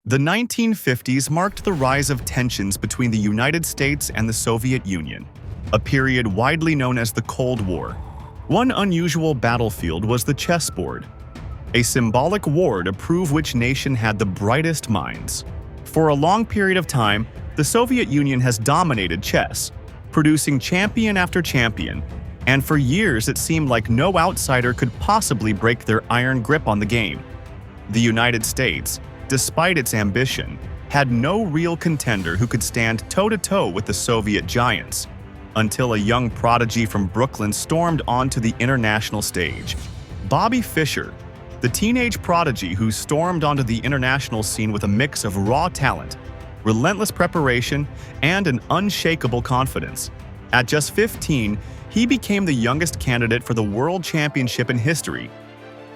The 1950s marked the rise of tensions between the United States and the Soviet Union, a period widely known as the Cold War. One unusual battlefield was the chessboard, a symbolic war to prove which nation had the brightest minds. For a long period of time, the Soviet Union has dominated chess, producing champion after champion, and for years it seemed like no outsider could possibly break their iron grip on the game. The United States, despite its ambition, had no real contender who could stand toe-to-toe with the Soviet giants, until a young prodigy from Brooklyn stormed onto the international stage. Bobby Fischer, the teenage prodigy who stormed onto the international scene with a mix of raw talent, relentless preparation, and an unshakable confidence. At just 15, he became the youngest candidate for the World Championship in history.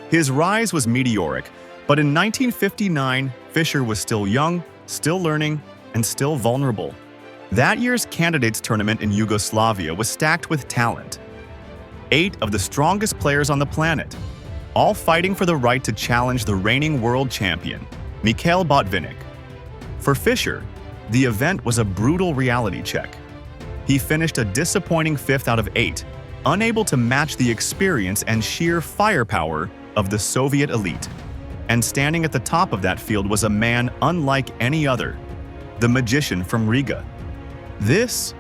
His rise was meteoric, but in 1959, Fischer was still young, still learning, and still vulnerable. That year's candidates tournament in Yugoslavia was stacked with talent. 8 of the strongest players on the planet, all fighting for the right to challenge the reigning world champion, Mikhail Botvinnik. For Fischer, the event was a brutal reality check. He finished a disappointing 5th out of 8, unable to match the experience and sheer firepower of the Soviet elite. And standing at the top of that field was a man unlike any other, the magician from Riga. This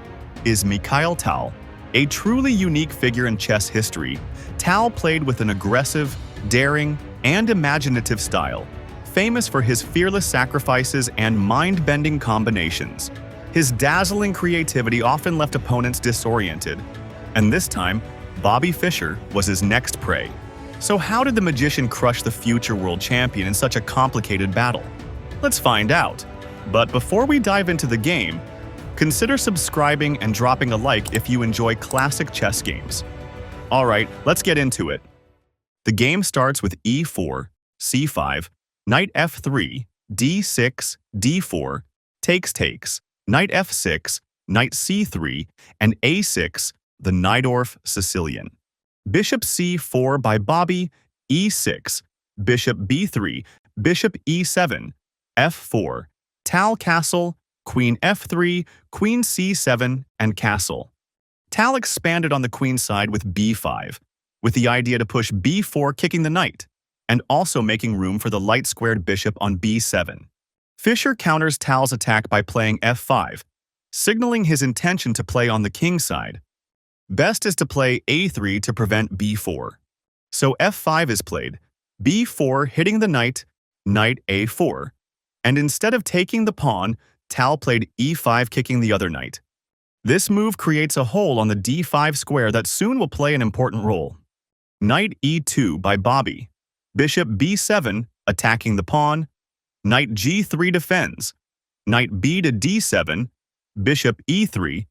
is Mikhail Tal, a truly unique figure in chess history. Tal played with an aggressive, daring, and imaginative style, famous for his fearless sacrifices and mind-bending combinations. His dazzling creativity often left opponents disoriented, and this time, Bobby Fischer was his next prey. So how did the magician crush the future world champion in such a complicated battle? Let's find out. But before we dive into the game, consider subscribing and dropping a like if you enjoy classic chess games. Alright, let's get into it. The game starts with e4, c5, knight f3, d6, d4, takes, knight f6, knight c3, and a6, the Najdorf Sicilian. Bishop c4 by Bobby, e6, bishop b3, bishop e7, f4, Tal castle, queen f3, queen c7, and castle. Tal expanded on the queen side with b5, with the idea to push b4 kicking the knight, and also making room for the light-squared bishop on b7. Fischer counters Tal's attack by playing f5, signaling his intention to play on the king side. Best is to play a3 to prevent b4. So f5 is played, b4 hitting the knight, knight a4, and instead of taking the pawn, Tal played e5 kicking the other knight. This move creates a hole on the d5 square that soon will play an important role. Knight e2 by Bobby, bishop b7 attacking the pawn, knight g3 defends, knight b to d7, bishop e3,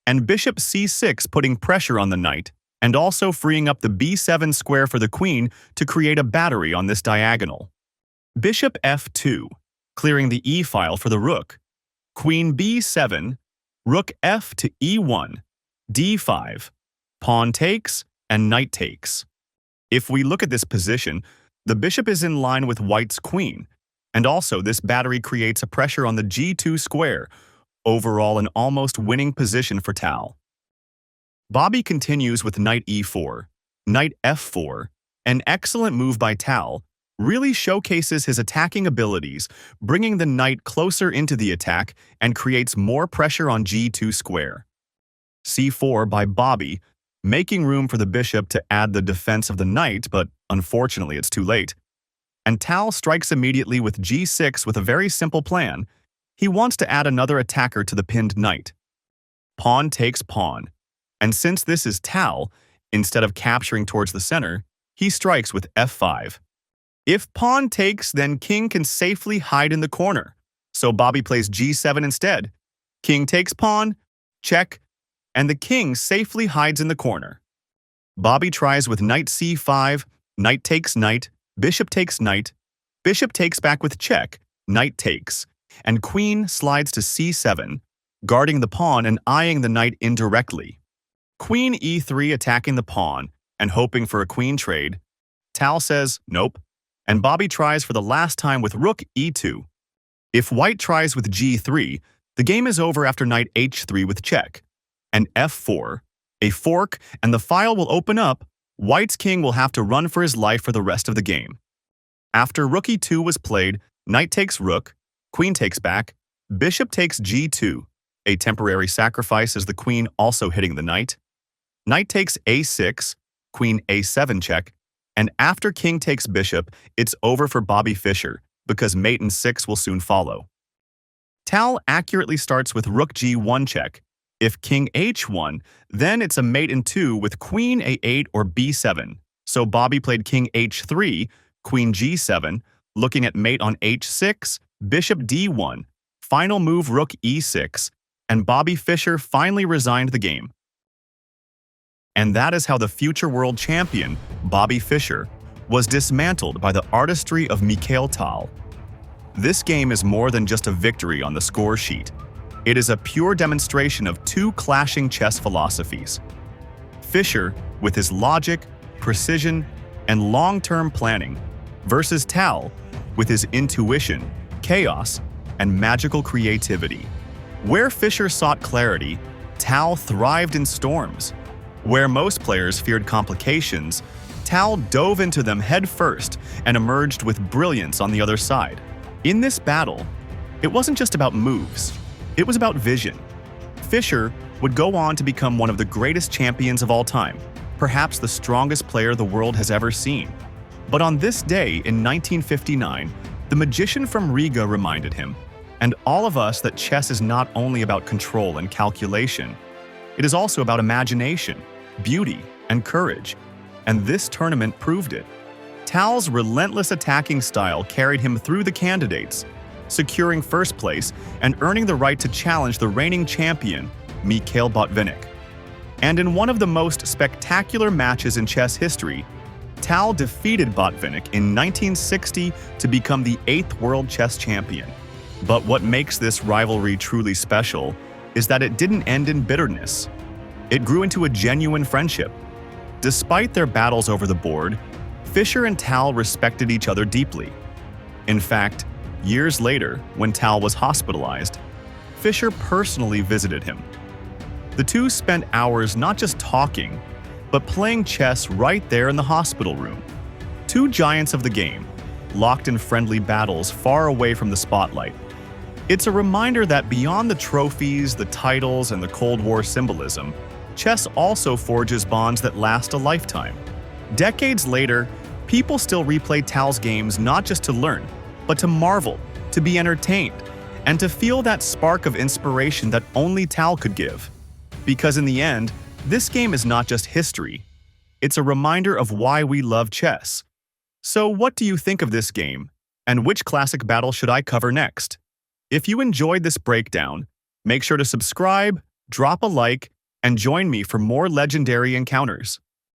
and bishop c6 putting pressure on the knight, and also freeing up the b7 square for the queen to create a battery on this diagonal. Bishop f2, clearing the e-file for the rook. Queen b7, rook f to e1, d5, pawn takes, and knight takes. If we look at this position, the bishop is in line with white's queen, and also this battery creates a pressure on the g2 square, overall an almost winning position for Tal. Bobby continues with knight e4, knight f4, an excellent move by Tal, really showcases his attacking abilities, bringing the knight closer into the attack and creates more pressure on g2 square. c4 by Bobby, making room for the bishop to add the defense of the knight, but unfortunately it's too late. And Tal strikes immediately with g6 with a very simple plan. He wants to add another attacker to the pinned knight. Pawn takes pawn, and since this is Tal, instead of capturing towards the center, he strikes with f5. If pawn takes, then king can safely hide in the corner, so Bobby plays g7 instead. King takes pawn, check, and the king safely hides in the corner. Bobby tries with knight c5, knight takes knight, bishop takes back with check, knight takes, and queen slides to c7, guarding the pawn and eyeing the knight indirectly. Queen e3 attacking the pawn and hoping for a queen trade. Tal says nope, and Bobby tries for the last time with rook e2. If white tries with g3, the game is over after knight h3 with check, and f4, a fork, and the file will open up. White's king will have to run for his life for the rest of the game. After rook e2 was played, knight takes rook, queen takes back, bishop takes g2, a temporary sacrifice as the queen also hitting the knight. Knight takes a6, queen a7 check, and after king takes bishop, it's over for Bobby Fischer, because mate and 6 will soon follow. Tal accurately starts with rook g1 check. If king h1, then it's a mate in 2 with queen a8 or b7. So Bobby played king h3, queen g7, looking at mate on h6, bishop d1, final move rook e6, and Bobby Fischer finally resigned the game. And that is how the future world champion, Bobby Fischer, was dismantled by the artistry of Mikhail Tal. This game is more than just a victory on the score sheet. It is a pure demonstration of two clashing chess philosophies. Fischer, with his logic, precision, and long-term planning, versus Tal, with his intuition, chaos, and magical creativity. Where Fischer sought clarity, Tal thrived in storms. Where most players feared complications, Tal dove into them head first and emerged with brilliance on the other side. In this battle, it wasn't just about moves, it was about vision. Fischer would go on to become one of the greatest champions of all time, perhaps the strongest player the world has ever seen. But on this day in 1959, the magician from Riga reminded him, and all of us, that chess is not only about control and calculation, it is also about imagination, beauty, and courage. And this tournament proved it. Tal's relentless attacking style carried him through the candidates, securing first place and earning the right to challenge the reigning champion, Mikhail Botvinnik. And in one of the most spectacular matches in chess history, Tal defeated Botvinnik in 1960 to become the 8th world chess champion. But what makes this rivalry truly special is that it didn't end in bitterness. It grew into a genuine friendship. Despite their battles over the board, Fischer and Tal respected each other deeply. In fact, years later, when Tal was hospitalized, Fischer personally visited him. The two spent hours not just talking, but playing chess right there in the hospital room. Two giants of the game, locked in friendly battles far away from the spotlight. It's a reminder that beyond the trophies, the titles, and the Cold War symbolism, chess also forges bonds that last a lifetime. Decades later, people still replay Tal's games not just to learn, but to marvel, to be entertained, and to feel that spark of inspiration that only Tal could give. Because in the end, this game is not just history, it's a reminder of why we love chess. So what do you think of this game, and which classic battle should I cover next? If you enjoyed this breakdown, make sure to subscribe, drop a like, and join me for more legendary encounters.